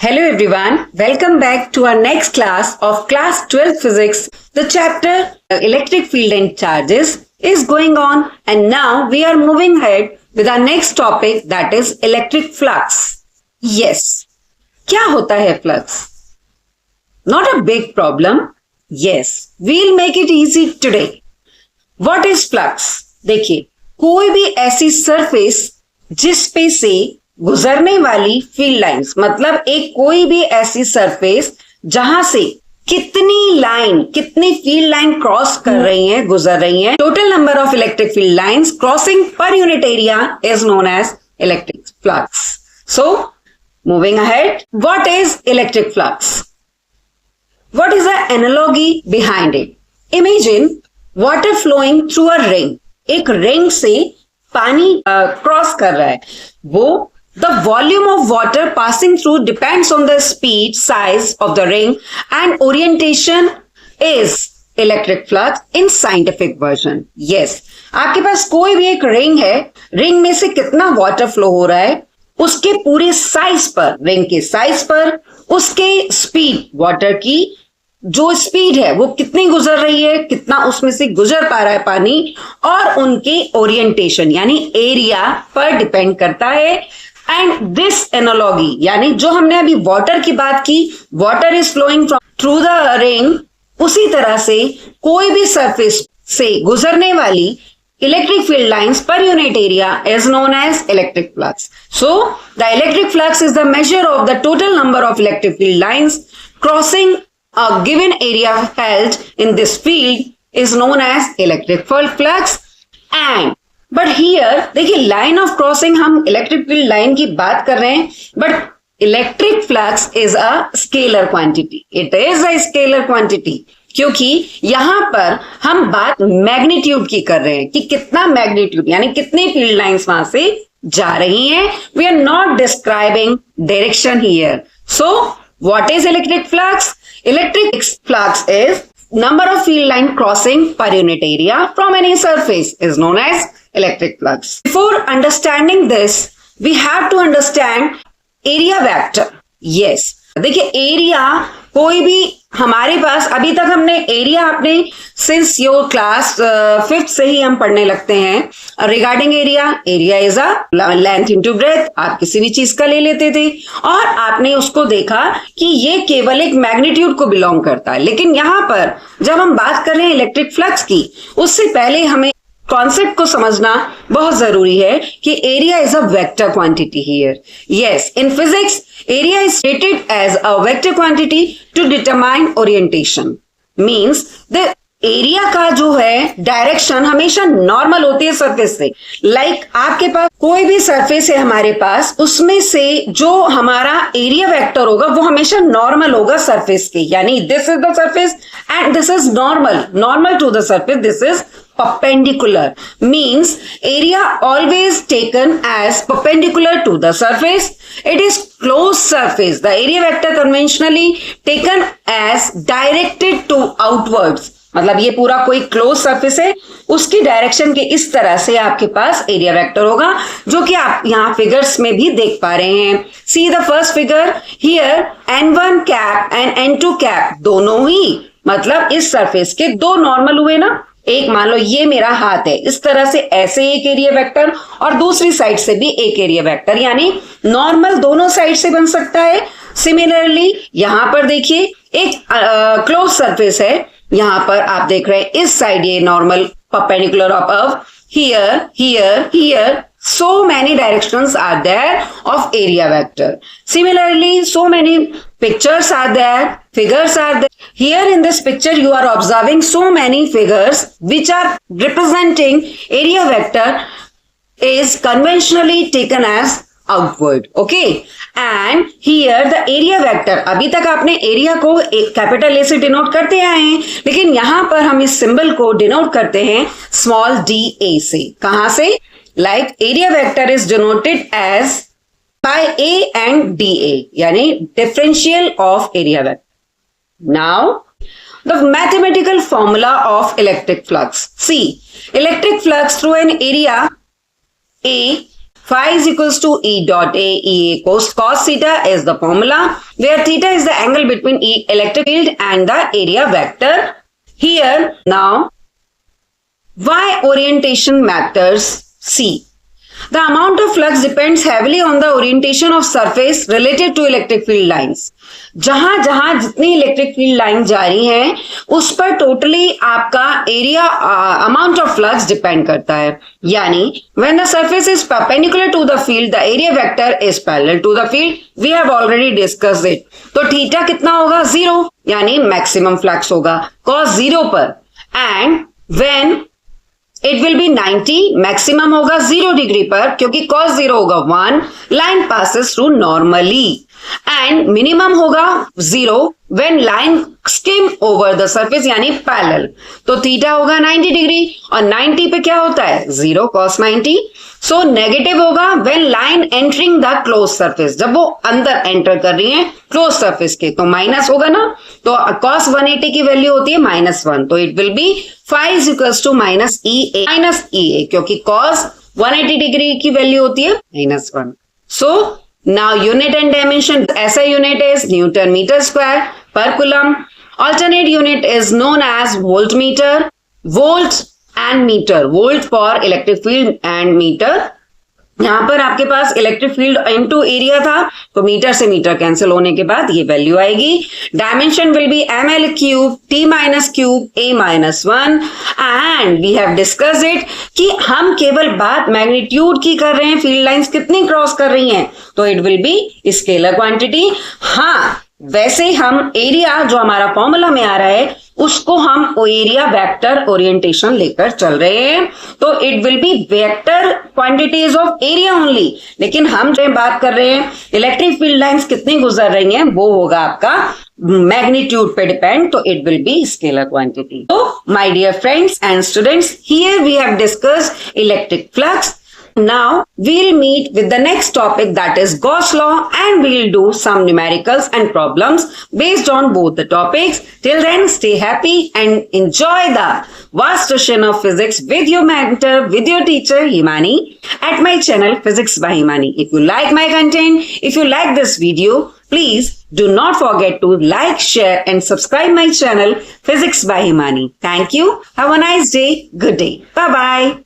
Hello everyone, welcome back to our next class of class 12 physics. The chapter electric field and charges is going on, and now we are moving ahead with our next topic, that is electric flux. Yes, क्या होता है flux? Not a big problem. Yes, we'll make it easy today. What is flux? देखिए, कोई भी ऐसी surface जिस पे से गुजरने वाली फील्ड लाइंस, मतलब एक कोई भी ऐसी सरफेस जहां से कितनी फील्ड लाइन क्रॉस कर रही हैं, गुजर रही हैं, total number of electric field lines crossing per unit area is known as electric flux. So moving ahead, what is electric flux? What is the analogy behind it? Imagine water flowing through a ring. एक ring से पानी cross कर रहा है. वो the volume of water passing through depends on the speed, size of the ring and orientation is electric flux in scientific version. Yes, आपके पास कोई भी एक रिंग है, रिंग में से कितना वाटर फ्लो हो रहा है उसके पूरे साइज पर, रिंग के साइज पर, उसके स्पीड, वाटर की जो स्पीड है वो कितनी गुजर रही है, कितना उसमें से गुजर पा रहा है पानी, और उनके ओरिएंटेशन यानी एरिया पर डिपेंड करता है. एंड दिस एनालॉजी यानी जो हमने अभी वाटर की बात की, water is flowing from through the ring, उसी तरह से कोई भी सरफेस से गुजरने वाली electric field lines per unit area is known as electric flux. So the electric flux is the measure of the total number of electric field lines crossing a given area held in this field is known as electric flux. And but here देखिए, line of crossing हम electric field line की बात कर रहे हैं, but electric flux is a scalar quantity. It is a scalar quantity क्योंकि यहां पर हम बात मैग्नीट्यूड की कर रहे हैं कि कितना मैग्नीट्यूड यानी कितनी फील्ड लाइंस वहां से जा रही हैं. We are not describing direction here. So what is electric flux? Electric flux is number of field line crossing per unit area from any surface is known as electric flux. Before understanding this, we have to understand area vector. Yes, देखिए area कोई भी हमारे पास, अभी तक हमने area अपने since your class 5th से ही हम पढ़ने लगते हैं regarding area. Area is a length into breadth. आप किसी भी चीज का ले लेते थे और आपने उसको देखा कि ये केवल एक मैग्नीट्यूड को बिलोंग करता है. लेकिन यहां पर जब हम बात कर रहे हैं इलेक्ट्रिक फ्लक्स की, उससे पहले हमें कॉन्सेप्ट को समझना बहुत जरूरी है कि area is a vector quantity here. Yes, in physics area is treated as a vector quantity to determine orientation. Means the area का जो है डायरेक्शन हमेशा नॉर्मल होती है सरफेस से. लाइक आपके पास कोई भी सरफेस है हमारे पास, उसमें से जो हमारा एरिया वेक्टर होगा वो हमेशा नॉर्मल होगा सरफेस के, यानी this is the surface and this is normal to the surface. This is perpendicular, means area always taken as perpendicular to the surface. It is closed surface. The area vector conventionally taken as directed to outwards. मतलब ये पूरा कोई close surface है, उसकी direction के इस तरह से आपके पास एरिया वेक्टर होगा, जो कि आप यहाँ फिगर्स में भी देख पा रहे हैं. See the first figure here, n1 cap and n2 cap दोनों ही मतलब इस सरफेस के दो नॉर्मल हुए ना. एक मान लो ये मेरा हाथ है, इस तरह से ऐसे एक एरिया वेक्टर और दूसरी साइड से भी एक एरिया वेक्टर, यानी नॉर्मल दोनों साइड से बन सकता है. सिमिलरली यहां पर देखिए एक क्लोज सरफेस है, यहां पर आप देख रहे हैं इस साइड ये normal perpendicular above, here so many directions are there of area vector. Similarly, so many pictures are there, figures are there. Here in this picture you are observing so many figures which are representing area vector is conventionally taken as outward. Okay, and here the area vector, अभी तक आपने area को एक capital A से denote करते आए हैं, लेकिन यहां पर हम इस सिंबल को डिनोट करते हैं स्मॉल डी ए से. कहां से? Like area vector is denoted as by A and dA, यानी differential of area vector. Now, the mathematical formula of electric flux. See, electric flux through an area A phi is equals to E dot A. E cos theta is the formula where theta is the angle between electric field and the area vector. Here now, why orientation matters? See, the amount of flux depends heavily on the orientation of surface related to electric field lines. जहां जहां जितनी electric field line जा रही हैं उस पर totally आपका area amount of flux depend करता है. यानी when the surface is perpendicular to the field the area vector is parallel to the field. We have already discussed it. तो थीटा कितना होगा? 0, यानी मैक्सिमम फ्लक्स होगा cos 0 पर. And when it will B 90, maximum होगा 0 degree पर, क्योंकि cos 0 होगा 1, line passes through normally. And minimum होगा 0 when line scheme over the surface, यानी पैरेलल. तो थीटा होगा 90 डिग्री और 90 पे क्या होता है? 0 cos 90. सो नेगेटिव होगा when line entering the close surface, जब वो अंदर एंटर कर रही है क्लोज सरफेस के, तो माइनस होगा ना. तो cos 180 की वैल्यू होती है -1. तो it will B phi is equals to minus EA, क्योंकि cos 180 डिग्री की वैल्यू होती है -1. सो now unit and dimension. SI unit is Newton meter square per coulomb. Alternate unit is known as voltmeter. Volt and meter. Volt for electric field and meter. यहां पर आपके पास electric field into area था, तो metre से metre cancel होने के बाद ये वैल्यू आएगी. Dimension will be ml cube t minus cube a minus 1. And we have discuss it कि हम केवल बात मैग्नीट्यूड की कर रहे हैं, फील्ड लाइंस कितनी क्रॉस कर रही हैं, तो it will be scalar quantity. हाँ, वैसे हम एरिया जो हमारा फॉर्मूला में आ रहा है उसको हम एरिया वेक्टर ओरिएंटेशन लेकर चल रहे हैं, तो it will B vector quantities of area only. लेकिन हम जो बात कर रहे हैं इलेक्ट्रिक फील्ड लाइंस कितनी गुजर रही हैं वो होगा आपका मैग्नीट्यूड पे डिपेंड, तो it will be scalar quantity. तो my dear friends and students, here we have discussed electric flux. Now we'll meet with the next topic, that is Gauss law, and we'll do some numericals and problems based on both the topics. Till then, stay happy and enjoy the vast ocean of physics with your mentor, with your teacher Himani at my channel Physics by Himani. If you like my content, if you like this video, please do not forget to like, share and subscribe my channel Physics by Himani. Thank you. Have a nice day. Good day. Bye bye.